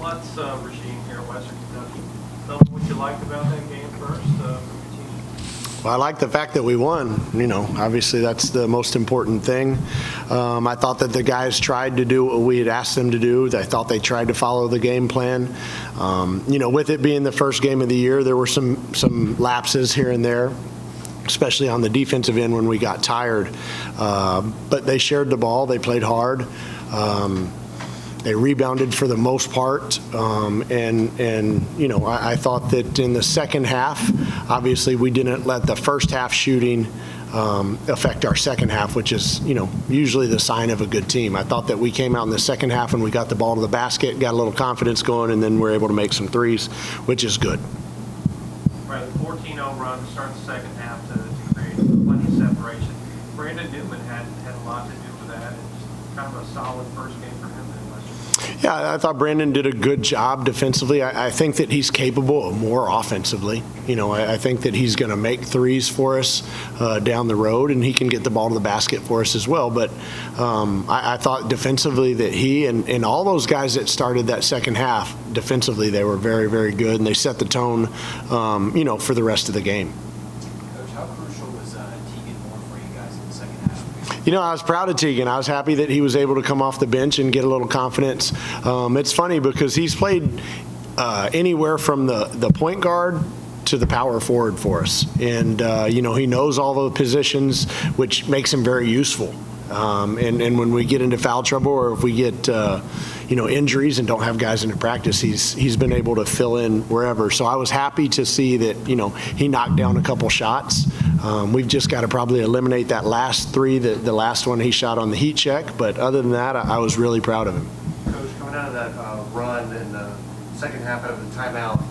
Lutz regime here at Western Kentucky. Tell me what you liked about that game first from your team. Well, I like the fact that we won. Obviously that's the most important thing. I thought that the guys tried to do what we had asked them to do. I thought they tried to follow the game plan. With it being the first game of the year, there were some lapses here and there, especially on the defensive end when we got tired. But they shared the ball. They played hard. They rebounded for the most part, I thought that in the second half, obviously we didn't let the first half shooting affect our second half, which is usually the sign of a good team. I thought that we came out in the second half and we got the ball to the basket, got a little confidence going, and then we're able to make some threes, which is good. Right, the 14-0 run to start the second half to create plenty of separation. Brandon Newman had a lot to do with that, and just kind of a solid first game for him. Yeah, I thought Brandon did a good job defensively. I think that he's capable of more offensively. I think that he's going to make threes for us down the road, and he can get the ball to the basket for us as well. But I thought defensively that he and all those guys that started that second half, defensively, they were very, very good, and they set the tone, for the rest of the game. I was proud of Tegan. I was happy that he was able to come off the bench and get a little confidence. It's funny because he's played anywhere from the point guard to the power forward for us. And, he knows all the positions, which makes him very useful. And when we get into foul trouble or if we get, injuries and don't have guys into practice, he's been able to fill in wherever. So I was happy to see that, he knocked down a couple shots. We've just got to probably eliminate that last three, the last one he shot on the heat check. But other than that, I was really proud of him. Coach, coming out of that run in the second half out of the timeout,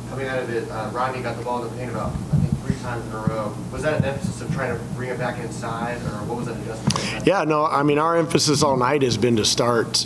coming out of it, Rodney got the ball in the paint about, I think, 3 times in a row. Was that an emphasis of trying to bring it back inside, or what was that adjustment? Yeah, no, our emphasis all night has been to start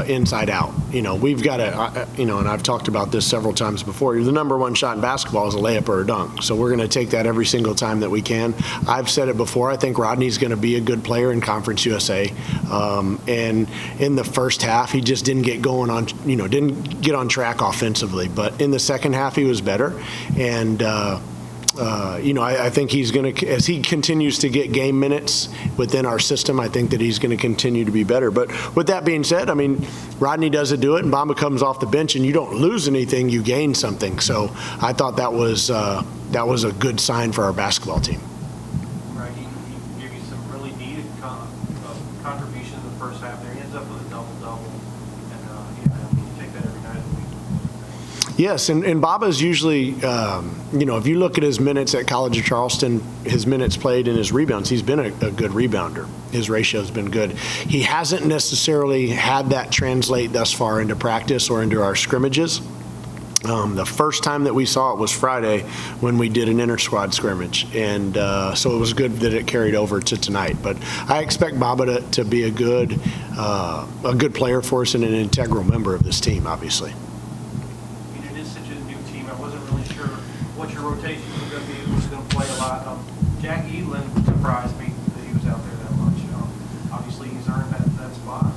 inside out. We've got to, and I've talked about this several times before, the number one shot in basketball is a layup or a dunk. So we're going to take that every single time that we can. I've said it before, I think Rodney's going to be a good player in Conference USA. And in the first half, he just didn't get going on, didn't get on track offensively. But in the second half, he was better. And, I think he's going to, as he continues to get game minutes within our system, I think that he's going to continue to be better. But with that being said, Rodney doesn't do it, and Bamba comes off the bench, and you don't lose anything, you gain something. So I thought that was a good sign for our basketball team. Right, he gave you some really needed contributions in the first half there. He ends up with a double-double, and you take that every night of the week. Yes, and Baba's usually, if you look at his minutes at College of Charleston, his minutes played and his rebounds, he's been a good rebounder. His ratio's been good. He hasn't necessarily had that translate thus far into practice or into our scrimmages. The first time that we saw it was Friday when we did an inter-squad scrimmage, and so it was good that it carried over to tonight. But I expect Baba to be a good player for us and an integral member of this team, obviously. What your rotation was going to be, who's going to play a lot. Jack Edelin surprised me that he was out there that much. Obviously, he's earned that spot. I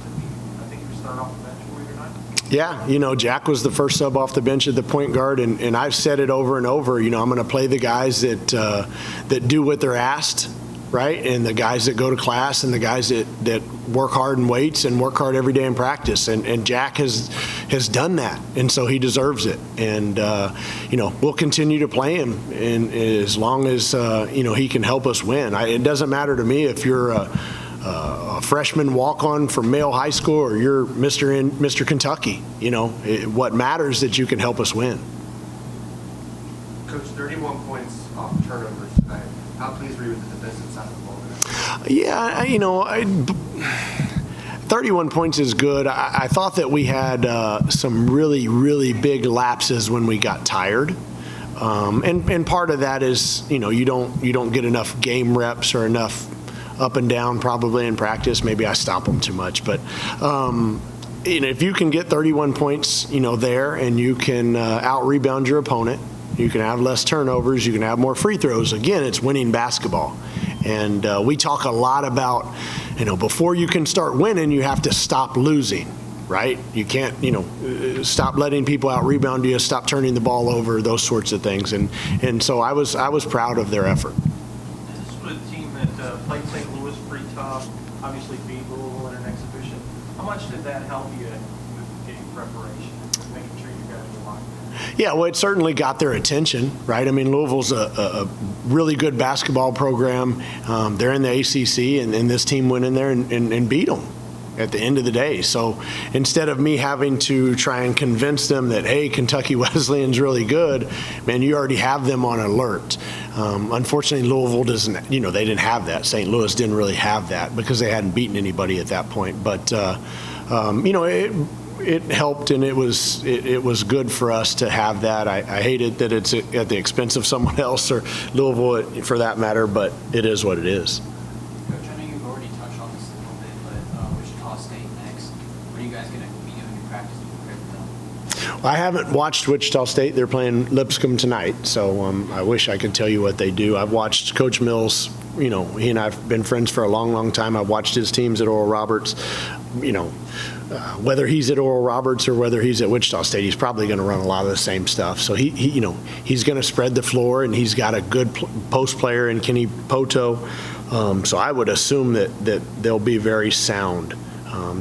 think he was starting off the bench for you tonight. Yeah, Jack was the first sub off the bench at the point guard, and I've said it over and over. I'm going to play the guys that do what they're asked, right? And the guys that go to class and the guys that work hard in weights and work hard every day in practice. And Jack has done that, and so he deserves it. And, we'll continue to play him and as long as, he can help us win. It doesn't matter to me if you're a freshman walk-on from Male High School or you're Mr. Kentucky. What matters is that you can help us win. Coach, 31 points off turnovers tonight. How pleased were you with the defensive side of the ball tonight? Yeah, 31 points is good. I thought that we had some really, really big lapses when we got tired. And part of that is, you don't get enough game reps or enough up and down probably in practice. Maybe I stop them too much. But, if you can get 31 points, there, and you can out-rebound your opponent, you can have less turnovers, you can have more free throws. Again, it's winning basketball. And we talk a lot about, before you can start winning, you have to stop losing. right? You can't, stop letting people out rebound you, stop turning the ball over, those sorts of things. And so I was proud of their effort. This was a team that played St. Louis pretty tough, obviously beat Louisville in an exhibition. How much did that help you with game preparation, making sure you guys were locked in? Yeah, well, it certainly got their attention, right? I mean, Louisville's a really good basketball program. They're in the ACC, and this team went in there and beat them at the end of the day. So instead of me having to try and convince them that, hey, Kentucky Wesleyan's really good, man, you already have them on alert. Unfortunately, Louisville doesn't, they didn't have that. St. Louis didn't really have that because they hadn't beaten anybody at that point. But, it helped, and it was good for us to have that. I hate it that it's at the expense of someone else, or Louisville for that matter, but it is what it is. Coach, I know you've already touched on this a little bit, but Wichita State next. What are you guys going to be doing in practice to prepare for them? I haven't watched Wichita State. They're playing Lipscomb tonight, so I wish I could tell you what they do. I've watched Coach Mills. He and I have been friends for a long, long time. I've watched his teams at Oral Roberts. Whether he's at Oral Roberts or whether he's at Wichita State, he's probably going to run a lot of the same stuff. So he's going to spread the floor, and he's got a good post player in Kenny Poto. So I would assume that they'll be very sound.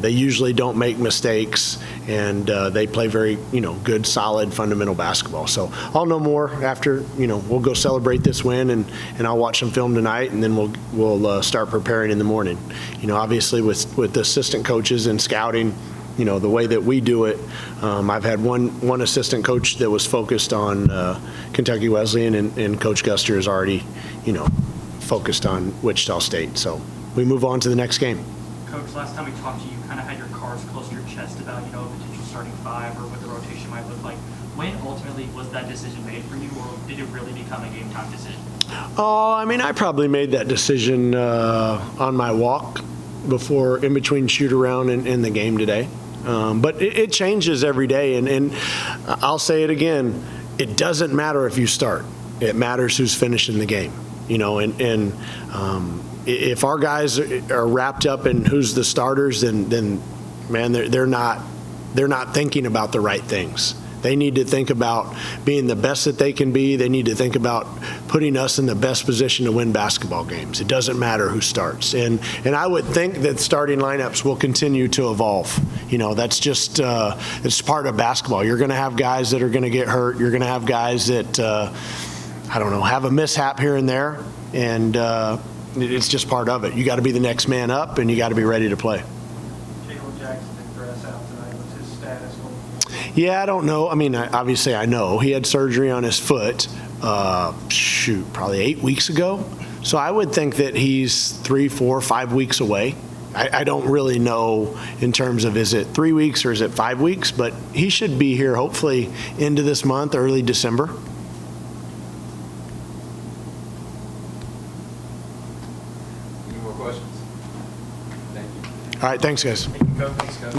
They usually don't make mistakes, and they play very, good, solid, fundamental basketball. So I'll know more after, we'll go celebrate this win, and I'll watch some film tonight, and then we'll start preparing in the morning. Obviously with the assistant coaches and scouting, the way that we do it, I've had one assistant coach that was focused on Kentucky Wesleyan, and Coach Guster is already, focused on Wichita State. So we move on to the next game. Coach, last time we talked to you, kind of had your cards close to your chest about, a potential starting five or what the rotation might look like. When ultimately was that decision made for you, or did it really become a game time decision? I probably made that decision on my walk in between shoot around and the game today. But it changes every day, and I'll say it again, it doesn't matter if you start. It matters who's finishing the game, if our guys are wrapped up in who's the starters, then man, they're not thinking about the right things. They need to think about being the best that they can be. They need to think about putting us in the best position to win basketball games. It doesn't matter who starts. And I would think that starting lineups will continue to evolve. That's just it's part of basketball. You're going to have guys that are going to get hurt. You're going to have guys that have a mishap here and there, and it's just part of it. You got to be the next man up, and you got to be ready to play. Jalen Jackson didn't dress out tonight. What's his status going forward? Yeah, I don't know. Obviously I know. He had surgery on his foot, probably 8 weeks ago. So I would think that he's 3, 4, 5 weeks away. I don't really know in terms of, is it 3 weeks or is it 5 weeks? But he should be here hopefully into this month, early December. Any more questions? Thank you. All right, thanks, guys. Thank you, Coach. Thanks, Coach.